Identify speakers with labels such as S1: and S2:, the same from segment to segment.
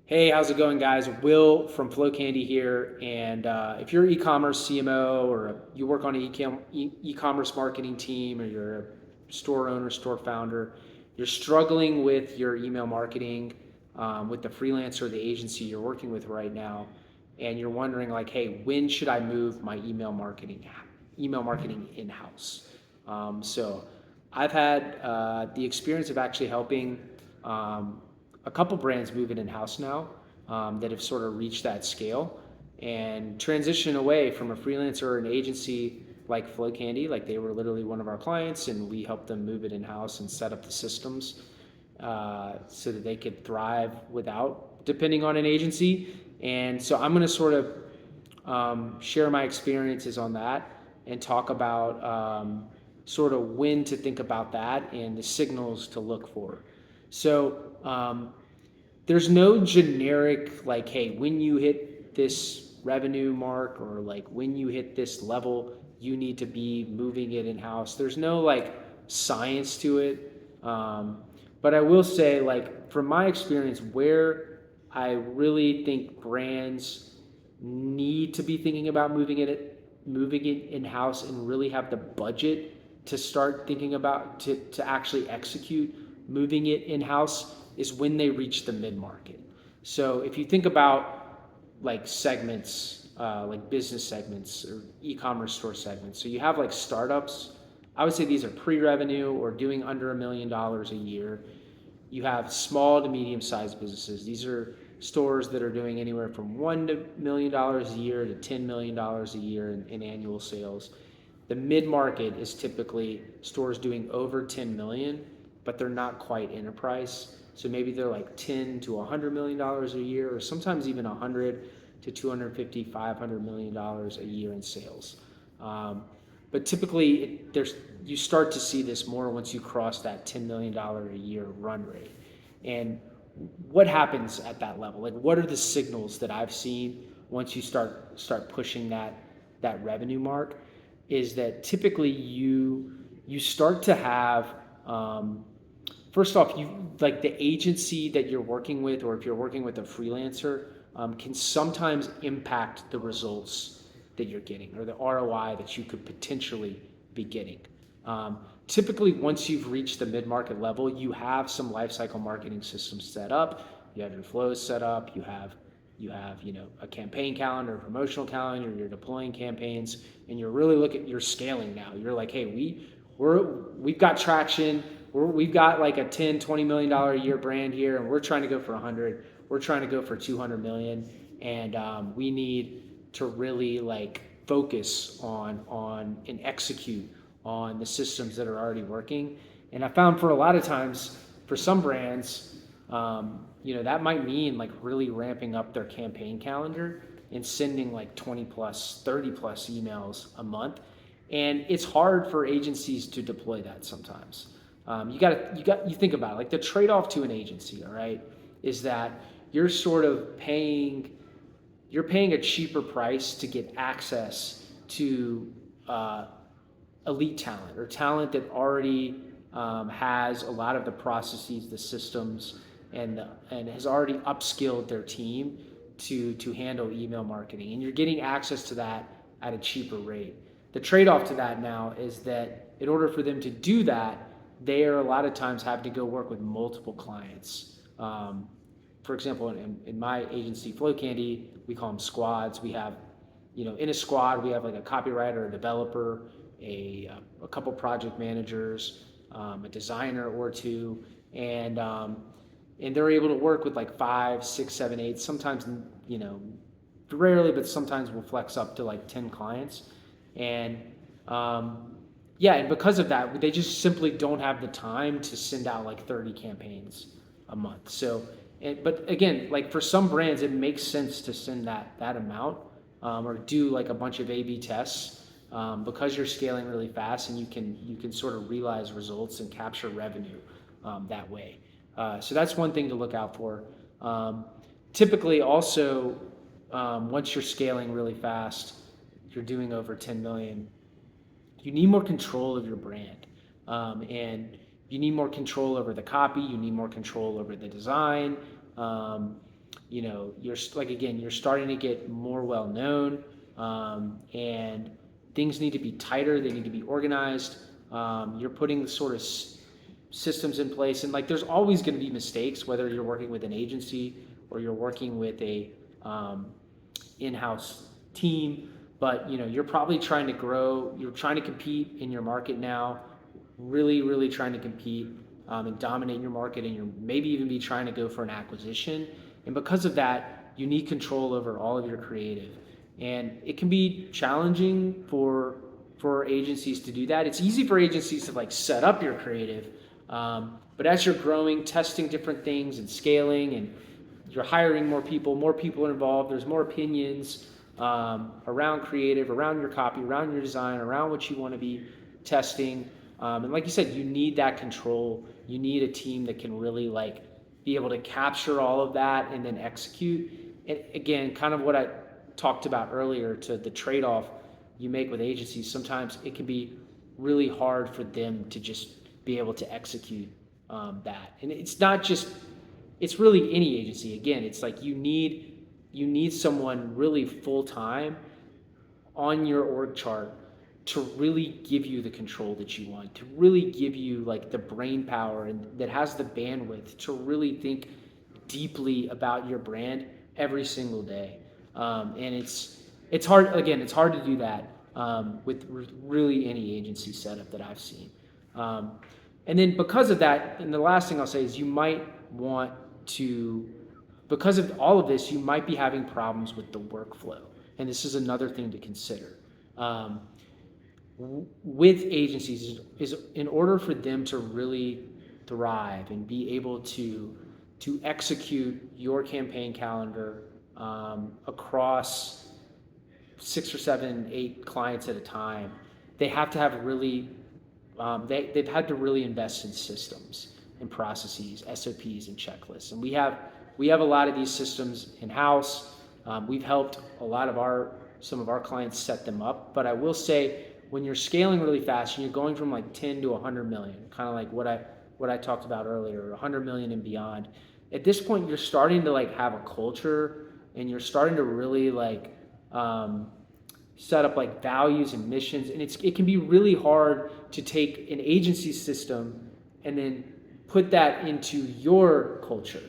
S1: Hey, how's it going, guys? Will from Flow Candy here. And if you're an e-commerce CMO or you work on an e-commerce marketing team or you're a store owner, store founder, you're struggling with your email marketing with the freelancer or the agency you're working with right now, and you're wondering like, hey, when should I move my email marketing in-house? So I've had the experience of actually helping um, a couple brands move it in-house now that have sort of reached that scale and transition away from a freelancer or an agency like Flow Candy. Like they were literally one of our clients, and we helped them move it in-house and set up the systems so that they could thrive without depending on an agency. And so I'm going to sort of share my experiences on that and talk about sort of when to think about that and the signals to look for. So there's no generic like, hey, when you hit this revenue mark or like when you hit this level, you need to be moving it in house. There's no like science to it. But I will say, like, from my experience, where I really think brands need to be thinking about moving it in house and really have the budget to start thinking about to actually execute moving it in house is when they reach the mid market. So if you think about like segments, like business segments or e-commerce store segments, so you have like startups. I would say these are pre-revenue or doing under $1 million a year. You have small to medium-sized businesses. These are stores that are doing anywhere from $1 million a year to $10 million a year in annual sales. The mid-market is typically stores doing over 10 million, but they're not quite enterprise. So maybe they're like 10 to $100 million a year, or sometimes even 100 to 250, $500 million a year in sales. But typically, you start to see this more once you cross that $10 million a year run rate. And what happens at that level? Like, what are the signals that I've seen once you start pushing that revenue mark? Is that typically you start to have first off, you like the agency that you're working with, or if you're working with a freelancer, can sometimes impact the results that you're getting or the ROI that you could potentially be getting. Typically, once you've reached the mid-market level, you have some lifecycle marketing systems set up. You have your flows set up. You have a campaign calendar, a promotional calendar. You're deploying campaigns, and you're really looking. You're scaling now. You're like, hey, we've got traction. We've got like a 10, $20 million a year brand here, and we're trying to go for 100. We're trying to go for 200 million, and we need to really like focus on and execute on the systems that are already working. And I found for a lot of times, for some brands, that might mean like really ramping up their campaign calendar and sending like 20 plus, 30 plus emails a month. And it's hard for agencies to deploy that sometimes. You think about it, like the trade-off to an agency, all right, is that you're sort of paying a cheaper price to get access to elite talent or talent that already has a lot of the processes, the systems, and has already upskilled their team to handle email marketing, and you're getting access to that at a cheaper rate. The trade-off to that now is that in order for them to do that, they are a lot of times have to go work with multiple clients. For example, in my agency, Flow Candy, we call them squads. We have, in a squad, we have like a copywriter, a developer, a couple project managers, a designer or two, and they're able to work with like 5, 6, 7, 8. Sometimes, rarely, but sometimes we'll flex up to like 10 clients, and yeah, and because of that, they just simply don't have the time to send out like 30 campaigns a month. So, but again, like for some brands, it makes sense to send that amount or do like a bunch of A/B tests because you're scaling really fast, and you can sort of realize results and capture revenue that way. So that's one thing to look out for. Typically, also, once you're scaling really fast, you're doing over 10 million. You need more control of your brand, and you need more control over the copy. You need more control over the design. you're like, again, you're starting to get more well known, and things need to be tighter. They need to be organized. You're putting the sort of systems in place, and like there's always going to be mistakes, whether you're working with an agency or you're working with a in-house team. But you're probably trying to grow. You're trying to compete in your market now, really trying to compete, and dominate your market, and you're maybe even be trying to go for an acquisition. And because of that, you need control over all of your creative, and it can be challenging for agencies to do that. It's easy for agencies to like set up your creative, but as you're growing, testing different things and scaling, and you're hiring more people are involved. There's more opinions around creative, around your copy, around your design, around what you want to be testing. And like you said, you need that control. You need a team that can really like be able to capture all of that and then execute. And again, kind of what I talked about earlier, to the trade-off you make with agencies. Sometimes it can be really hard for them to just be able to execute that. And it's not just, it's really any agency. Again, it's like you need someone really full-time on your org chart to really give you the control that you want, to really give you like the brain power and that has the bandwidth to really think deeply about your brand every single day. And it's hard, again, it's hard to do that with really any agency setup that I've seen. And then because of that, and the last thing I'll say is you might want to, because of all of this, you might be having problems with the workflow. And this is another thing to consider. With agencies is in order for them to really thrive and be able to execute your campaign calendar across 6 or 7, 8 clients at a time, they have to have really they've had to really invest in systems and processes, SOPs and checklists. And we have a lot of these systems in-house. We've helped some of our clients set them up. But I will say, when you're scaling really fast and you're going from like 10 to 100 million, kind of like what I talked about earlier, 100 million and beyond, at this point you're starting to like have a culture, and you're starting to really like set up like values and missions. And it can be really hard to take an agency system and then put that into your culture,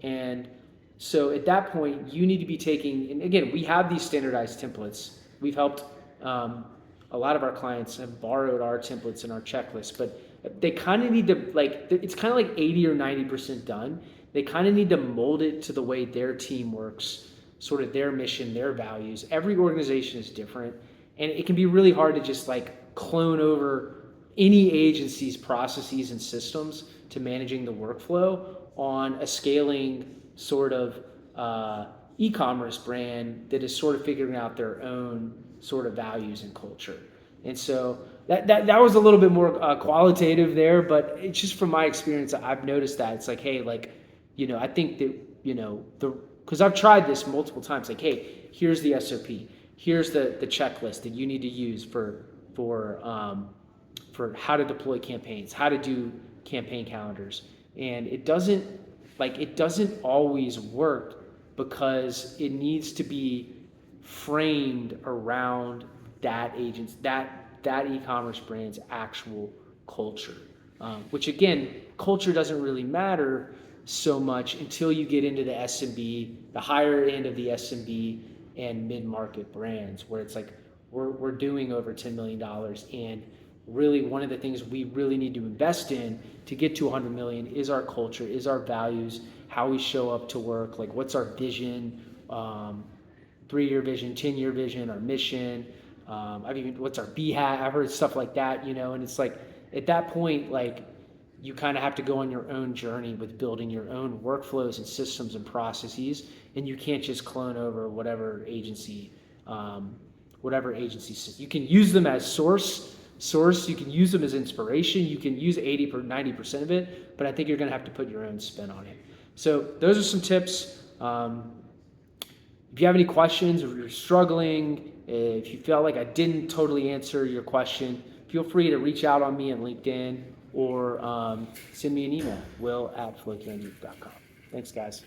S1: and so at that point you need to be taking, and again, we have these standardized templates. We've helped a lot of our clients have borrowed our templates and our checklists, but they kind of need to, like, it's kind of like 80 or 90% done. They kind of need to mold it to the way their team works, sort of their mission, their values. Every organization is different, and it can be really hard to just like clone over any agency's processes and systems to managing the workflow on a scaling sort of e-commerce brand that is sort of figuring out their own sort of values and culture. And so that was a little bit more qualitative there, but it's just from my experience, I've noticed that it's like, hey, like, I think that, because I've tried this multiple times, like, hey, here's the SOP, here's the checklist that you need to use for how to deploy campaigns, how to do campaign calendars. And it doesn't always work, because it needs to be framed around that e-commerce brand's actual culture, which again, culture doesn't really matter so much until you get into the SMB, the higher end of the SMB and mid-market brands, where it's like we're doing over $10 million. And really, one of the things we really need to invest in to get to 100 million is our culture, is our values, how we show up to work, like what's our vision, 3-year vision, 10-year vision, our mission. What's our BHAT? I've heard stuff like that, and it's like at that point, like you kind of have to go on your own journey with building your own workflows and systems and processes, and you can't just clone over whatever agency system. You can use them as source, you can use them as inspiration, you can use 80 or 90% of it, but I think you're going to have to put your own spin on it. So those are some tips. If you have any questions, or if you're struggling, if you felt like I didn't totally answer your question, feel free to reach out on me on LinkedIn, or send me an email, will@flowcandy.com. Thanks, guys.